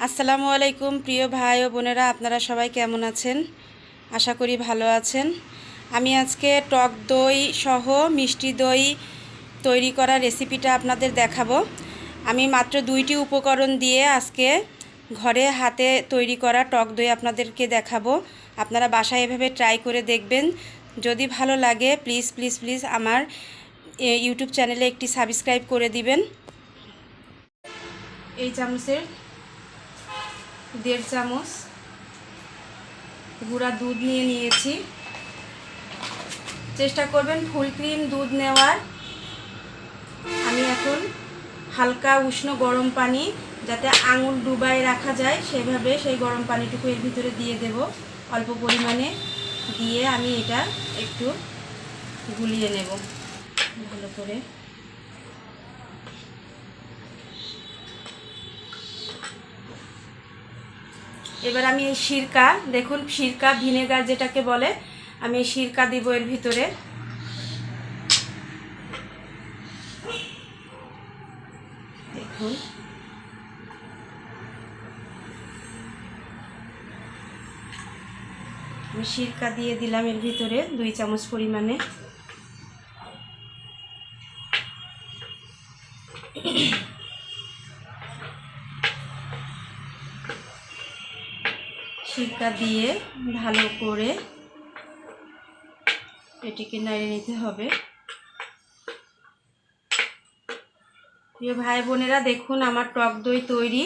আসসালামু আলাইকুম প্রিয় ভাই ও বোনেরা, আপনারা সবাই কেমন আছেন? আশা করি ভালো আছেন। আমি আজকে টক দই সহ মিষ্টি দই তৈরি করার রেসিপিটা আপনাদের দেখাবো। আমি মাত্র 2টি উপকরণ দিয়ে আজকে ঘরে হাতে তৈরি করা টক দই আপনাদেরকে দেখাবো। আপনারা বাসায় এভাবে ট্রাই করে দেখবেন। যদি ভালো লাগে প্লিজ প্লিজ প্লিজ আমার ইউটিউব চ্যানেলে একটি সাবস্ক্রাইব করে দিবেন। এই চামচের 1.5 চামচ গুঁড়া দুধ নিয়েছি। চেষ্টা করবেন ফুল ক্রিম দুধ নেওয়ার। আমি এখন হালকা উষ্ণ গরম পানি, যাতে আঙুল ডুবায় রাখা যায় সেভাবে সেই গরম পানিটুকু এর ভিতরে দিয়ে দেব। অল্প পরিমাণে দিয়ে আমি এটা একটু গুলিয়ে নেব ভালো করে। এবার আমি এই সিরকা, দেখুন সিরকা ভিনেগার যেটাকে বলে, আমি এই সিরকা দিব এর ভিতরে। দেখুন আমি সিরকা দিয়ে দিলাম এর ভিতরে 2 চামচ পরিমাণে। সিরকা দিয়ে ভালো করে এটিকে নাড়িয়ে নিতে হবে। প্রিয় ভাই বোনেরা, দেখুন আমার টক দই তৈরি।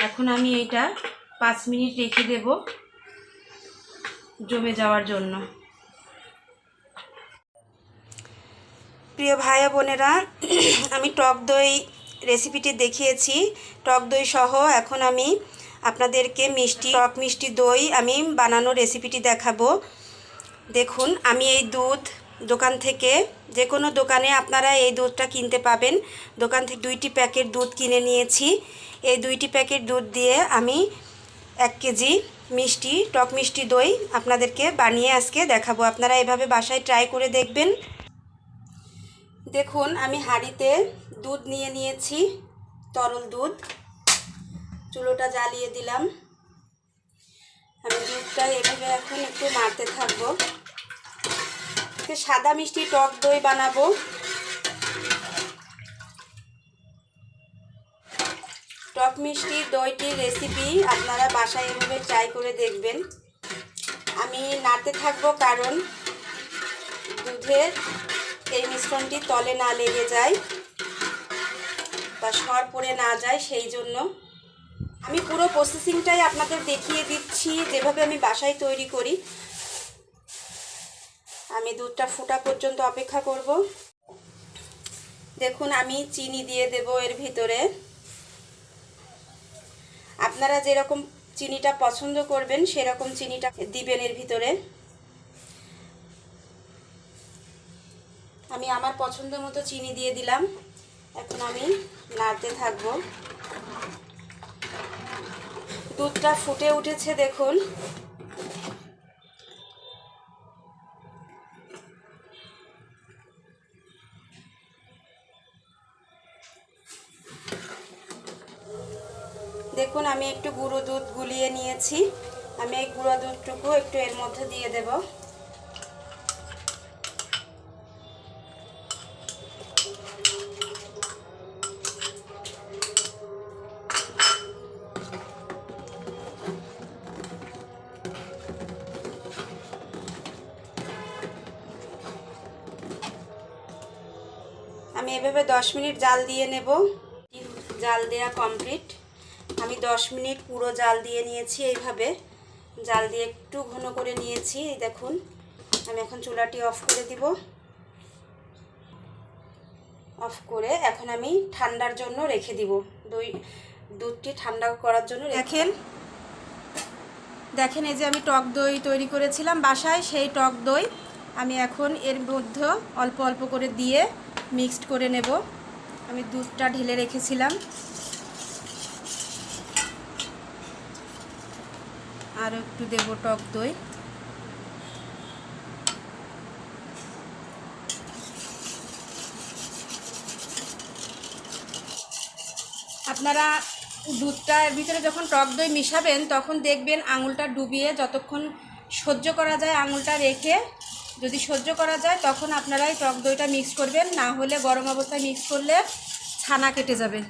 এখন আমি এটা 5 মিনিট রেখে দেব জমে যাওয়ার জন্য। প্রিয় ভাই বোনেরা, আমি টক দই রেসিপিটি দেখিয়েছি টক দই সহ। এখন আমি আপনাদেরকে টক মিষ্টি দই আমি বানানোর রেসিপিটি দেখাবো। দেখুন আমি এই দুধ দোকান থেকে, যে কোনো দোকানে আপনারা এই দুধটা কিনতে পাবেন, দোকান থেকে 2টি প্যাকেট দুধ কিনে নিয়েছি। এই 2টি প্যাকেট দুধ দিয়ে আমি 1 কেজি টক মিষ্টি দই আপনাদেরকে বানিয়ে আজকে দেখাবো। আপনারা এভাবে বাসায় ট্রাই করে দেখবেন। দেখুন আমি হাঁড়িতে দুধ নিয়েছি, তরল দুধ। চুলোটা জ্বালিয়ে দিলাম। আমি দুধটা এভাবে এখন একটু নাড়তে থাকবো। সাদা মিষ্টি টক দই বানাবো। টক মিষ্টি দইটির রেসিপি আপনারা বাসায় এভাবে ট্রাই করে দেখবেন। আমি নাড়তে থাকবো কারণ দুধের এই মিশ্রণটি তলে না লেগে যায় বা সর পড়ে না যায়, সেই জন্য আমি পুরো প্রসেসিংটাই আপনাদের দেখিয়ে দিচ্ছি যেভাবে আমি বাসায় তৈরি করি। আমি দুধটা ফোটা পর্যন্ত অপেক্ষা করব। দেখুন আমি চিনি দিয়ে দেব এর ভিতরে। আপনারা যেরকম চিনিটা পছন্দ করবেন সেরকম চিনিটা দিবেন এর ভিতরে। আমি আমার পছন্দ মতো চিনি দিয়ে দিলাম। এখন আমি নাড়তে থাকবো। দুধটা ফুটে উঠেছে দেখুন। দেখুন আমি একটু গুঁড়ো দুধ গুলিয়ে নিয়েছি। আমি এই গুঁড়ো দুধটুকু একটু এর মধ্যে দিয়ে দেব। আমি এভাবে 10 মিনিট জাল দিয়ে নেব। জাল দেওয়া কমপ্লিট। আমি 10 মিনিট পুরো জাল দিয়ে নিয়েছি। এইভাবে জাল দিয়ে একটু ঘন করে নিয়েছি। দেখুন আমি এখন চুলাটি অফ করে দিব। অফ করে এখন আমি ঠান্ডার জন্য রেখে দিব। দুধটি ঠান্ডা করার জন্য দেখেন এই যে আমি টক দই তৈরি করেছিলাম বাসায়, সেই টক দই আমি এখন এর মধ্যে অল্প অল্প করে দিয়ে মিক্সড করে নেব। আমি দুধটা ঢেলে রেখেছিলাম। আর একটু দেব টক দই। আপনারা দুধটার ভিতরে যখন টক দই মিশাবেন তখন দেখবেন আঙুলটা ডুবিয়ে যতক্ষণ সহ্য করা যায় আঙুলটা রেখে, যদি সহ্য করা যায় তখন আপনারা এই টক দইটা মিক্স করবেন, না হলে গরম অবস্থায় মিক্স করলে ছানা কেটে যাবে।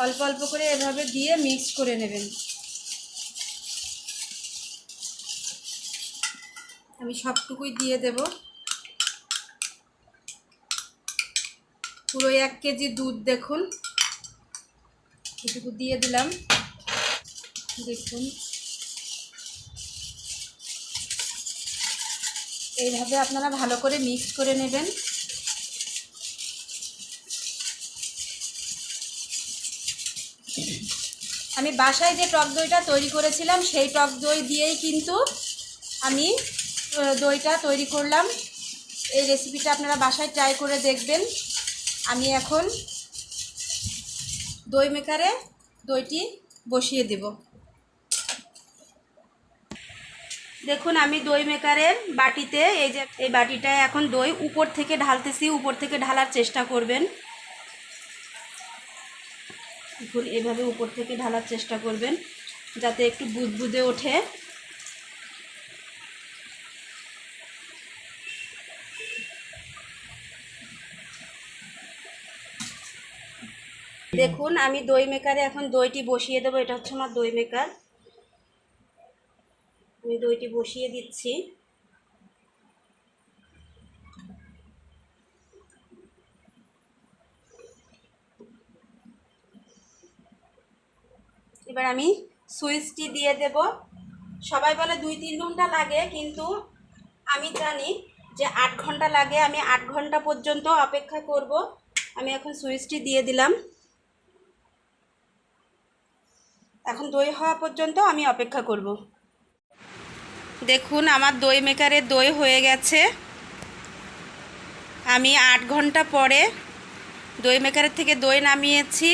অল্প অল্প করে এভাবে দিয়ে মিক্স করে নেবেন। আমি সবটুকুই দিয়ে দেব। পুরো 1 কেজি দুধ দেখুন, এটুকু দিয়ে দিলাম। দেখুন এইভাবে আপনারা ভালো করে মিক্স করে নেবেন। আমি বাসায় যে টক দইটা তৈরি করেছিলাম সেই টক দই দিয়েই কিন্তু আমি দইটা তৈরি করলাম। এই রেসিপিটা আপনারা বাসায় ট্রাই করে দেখবেন। আমি এখন দই মেকারে দইটি বসিয়ে দেব। দেখুন আমি দই মেকারের বাটিতে এই বাটিটায় এখন দই উপর থেকে ঢালতেছি। উপর থেকে ঢালার চেষ্টা করবেন। দেখুন এভাবে উপর থেকে ঢালার চেষ্টা করবেন যাতে একটু বুদবুদে ওঠে। দেখুন আমি দই মেকারে এখন দইটি বসিয়ে দেবো। এটা হচ্ছে আমার দই মেকার। আমি দইটি বসিয়ে দিচ্ছি। এবার আমি সুইচটি দিয়ে দেব। সবাই বলে 2-3 ঘন্টা লাগে, কিন্তু আমি জানি যে 8 ঘন্টা লাগে। আমি 8 ঘন্টা পর্যন্ত অপেক্ষা করব। আমি এখন সুইচটি দিয়ে দিলাম। এখন দই হওয়া পর্যন্ত আমি অপেক্ষা করব। দেখুন আমার দই মেকারের দই হয়ে গেছে। আমি 8 ঘন্টা পরে দই মেকারের থেকে দই নামিয়েছি।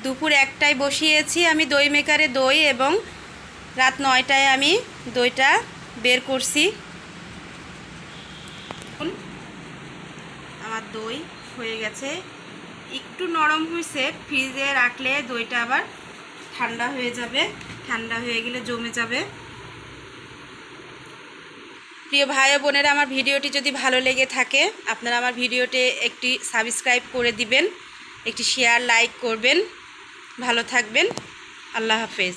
দুপুর 1টায় বসিয়েছি আমি দই মেকারে দই, এবং রাত 9টায় আমি দইটা বের করছি। আমার দই হয়ে গেছে, একটু নরম হয়েছে। ফ্রিজে রাখলে দইটা আবার ঠান্ডা হয়ে যাবে, ঠান্ডা হয়ে গেলে জমে যাবে। প্রিয় ভাই ও বোনেরা, আমার ভিডিওটি যদি ভালো লেগে থাকে আপনারা আমার ভিডিওতে একটি সাবস্ক্রাইব করে দিবেন, একটি শেয়ার লাইক করবেন। ভালো থাকবেন। আল্লাহ হাফেজ।